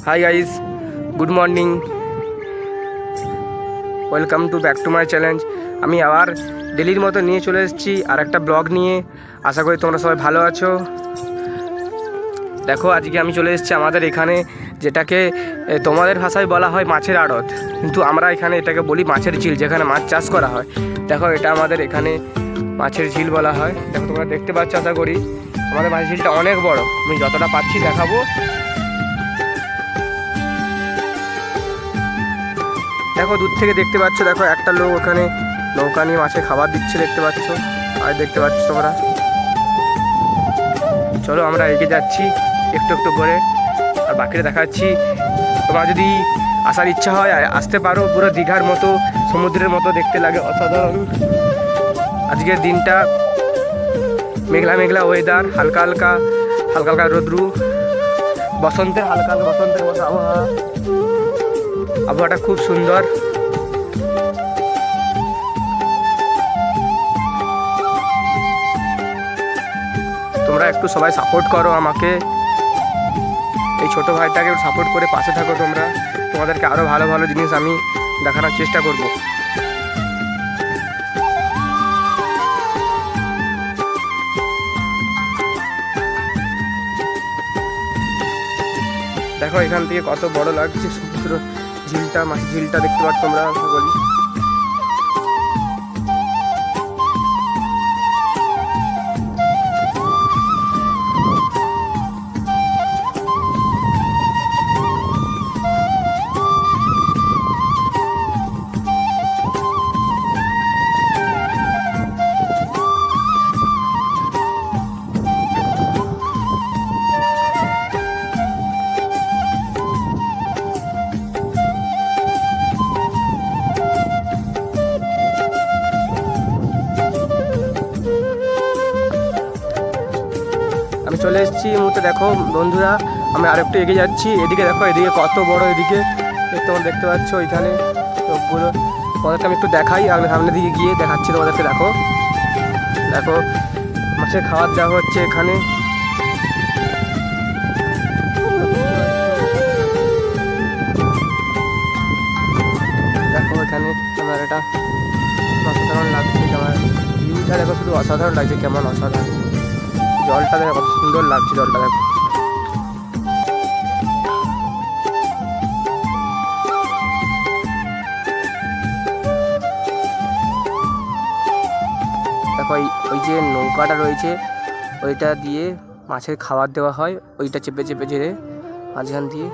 Hi guys, good morning, welcome to back to my challenge. আমি আবার ডেলির মতো নিয়ে চলে এসেছি আর একটা ব্লগ নিয়ে। আশা করি তোমরা সবাই ভালো আছো। দেখো, আজকে আমি চলে এসেছি আমাদের এখানে, যেটাকে তোমাদের ভাষায় বলা হয় মাছের আড়ত, কিন্তু আমরা এখানে এটাকে বলি মাছের ঝিল, যেখানে মাছ চাষ করা হয়। দেখো, এটা আমাদের এখানে মাছের ঝিল বলা হয়। দেখো, তোমরা দেখতে পাচ্ছ, আশা করি আমাদের মাছের ঝিলটা অনেক বড়। আমি যতটা পাচ্ছি দেখাবো। দেখো, দূর থেকে দেখতে পাচ্ছ, দেখো একটা লোক ওখানে নৌকা নিয়ে মাছের খাবার দিচ্ছে, দেখতে পাচ্ছ। আর দেখতে পাচ্ছ তোমরা। চলো আমরা এগিয়ে যাচ্ছি একটু একটু করে, আর বাকিটা দেখাচ্ছি। তোমরা যদি আসার ইচ্ছা হয় আসতে পারো। পুরো দীঘার মতো, সমুদ্রের মতো দেখতে লাগে, অসাধারণ। আজকের দিনটা মেঘলা মেঘলা ওয়েদার, হালকা হালকা হালকা হালকা রোদ্রু, বসন্তের হালকা হালকা বসন্তের মতো আবহাওয়া। আবহাওয়াটা খুব সুন্দর। তোমরা একটু সবাই সাপোর্ট করো আমাকে, এই ছোট ভাইটাকে সাপোর্ট করে পাশে থাকো তোমরা। তোমাদেরকে আরও ভালো ভালো জিনিস আমি দেখানোর চেষ্টা করব। দেখো, এখান থেকে কত বড় লাগছে সমুদ্র ঝিলটা, মাছের ঝিলটা দেখতে পাচ্ছ তোমরা। বলি, আমি চলে এসেছি এই মুহূর্তে। দেখো বন্ধুরা, আমি আরেকটু এগিয়ে যাচ্ছি। এদিকে দেখো, এদিকে কত বড়, এদিকে তোমরা দেখতে পাচ্ছ ওইখানে পুরো। তোমাদেরকে আমি একটু দেখাই, আমি সামনের দিকে গিয়ে দেখাচ্ছি তোমাদেরকে। দেখো দেখো, মাছের খাবার দেওয়া হচ্ছে এখানে। দেখো এখানে আমার এটা অসাধারণ লাগছে। আমার ভিউটা দেখো, শুধু অসাধারণ লাগছে, কেমন অসাধারণ। জলটা দেখো কত সুন্দর লাগছে, জলটা দেখো। দেখো, ওই যে নৌকাটা রয়েছে, ওইটা দিয়ে মাছের খাবার দেওয়া হয়। ওইটা চেপে চেপে ঝেড়ে মাঝখান দিয়ে।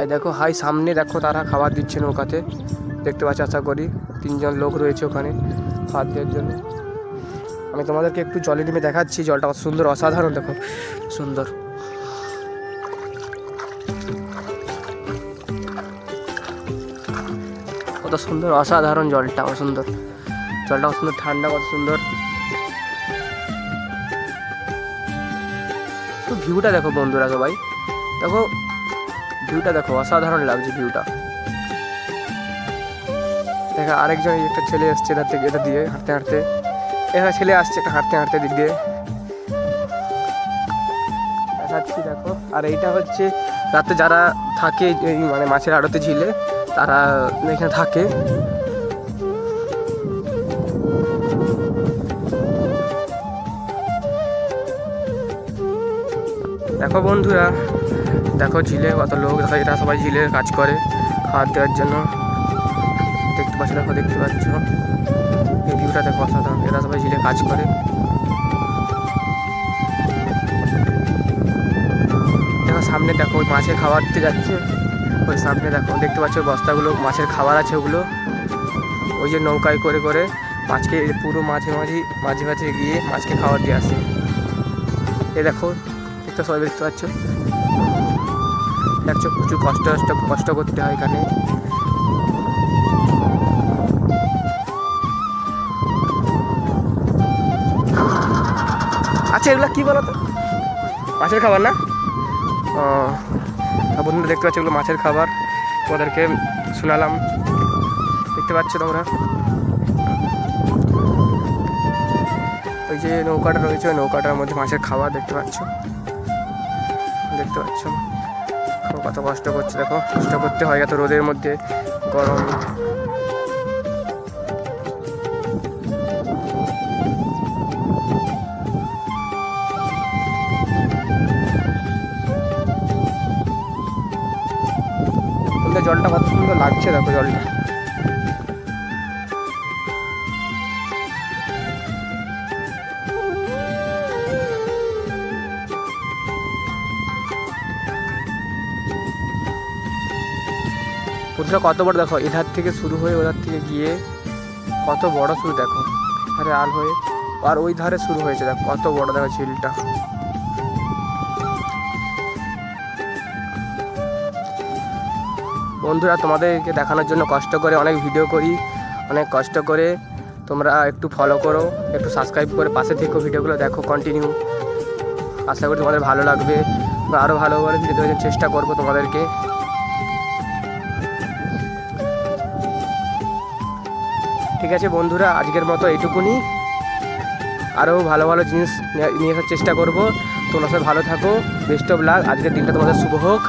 এই দেখো, হাই সামনে দেখো, তারা খাবার দিচ্ছে নৌকাতে, দেখতে পাচ্ছ। আশা করি 3জন লোক রয়েছে ওখানে খাবার দেওয়ার জন্য। আমি তোমাদেরকে একটু জলে নেমে দেখাচ্ছি, জলটা কত সুন্দর, অসাধারণ। দেখো সুন্দর, কত সুন্দর, অসাধারণ। জলটা কত সুন্দর, জলটা কত সুন্দর, ঠান্ডা, কত সুন্দর। ভিউটা দেখো বন্ধুরা সবাই, দেখো ভিউটা দেখো, অসাধারণ লাগছে ভিউটা। দেখো, আরেকজন একটা ছেলে এসছে এধার থেকে, এটা দিয়ে হাঁটতে হাঁটতে। এখানে ছেলে আসছে একটা হাঁটতে হাঁটতে দিক দিয়ে, দেখাচ্ছি। দেখো, আর এইটা হচ্ছে রাতে যারা থাকে, এই মানে মাছের আড়তে ঝিলে, তারা এখানে থাকে। দেখো বন্ধুরা, দেখো ঝিলে কত লোক, দেখো এরা সবাই ঝিলে কাজ করে খাবার দেওয়ার জন্য, দেখতে পাচ্ছ। দেখো, দেখতে পাচ্ছ এই ভিউটা দেখো, অসাধারণ। এরা সবাই ঝিলে কাজ করে। দেখো সামনে, দেখো ওই মাছের খাবার দিতে যাচ্ছে, ওই সামনে দেখো, দেখতে পাচ্ছ বস্তাগুলো, মাছের খাবার আছে ওগুলো। ওই যে নৌকায় করে করে মাছকে, পুরো মাঝে মাঝে গিয়ে মাছকে খাবার দিয়ে আসে। এ দেখো, দেখতে সবাই দেখতে পাচ্ছ। দেখছো, প্রচুর কষ্ট করতে হয় এখানে। আচ্ছা, এগুলো কি বলো তো? মাছের খাবার না? বন্ধুরা দেখতে পাচ্ছ, এগুলো মাছের খাবার। তোমাদেরকে শোনালাম, দেখতে পাচ্ছ তোমরা। ওই যে নৌকাটা রয়েছে, ওই নৌকাটার মধ্যে মাছের খাবার দেখতে পাচ্ছ। দেখতে পাচ্ছ কত কষ্ট করছে, দেখো কষ্ট করতে হয় এত রোদের মধ্যে, গরম। জলটা কত সুন্দর লাগছে, দেখো জলটা। পুরোটা কত বড় দেখো, এধার থেকে শুরু হয়ে ওধার থেকে গিয়ে কত বড় শুরু দেখো, আরে আল হয়ে আর ওই ধারে শুরু হয়েছে, দেখো কত বড় দেখো ঝিলটা। বন্ধুরা তোমাদেরকে দেখানোর জন্য কষ্ট করে অনেক ভিডিও করি, অনেক কষ্ট করে, তোমরা একটু ফলো করো, একটু সাবস্ক্রাইব করে পাশে থেকো, ভিডিওগুলো দেখো কন্টিনিউ। আশা করি তোমাদের ভালো লাগবে, আরও ভালো করে ভিডিও দেওয়ার চেষ্টা করবো তোমাদেরকে। ঠিক আছে বন্ধুরা, আজকের মতো এইটুকুনি, আরও ভালো ভালো জিনিস নিয়ে আসার চেষ্টা করবো। তোমরা সবাই ভালো থাকো, বেস্ট অফ লাক, আজকের দিনটা তোমাদের শুভ হোক।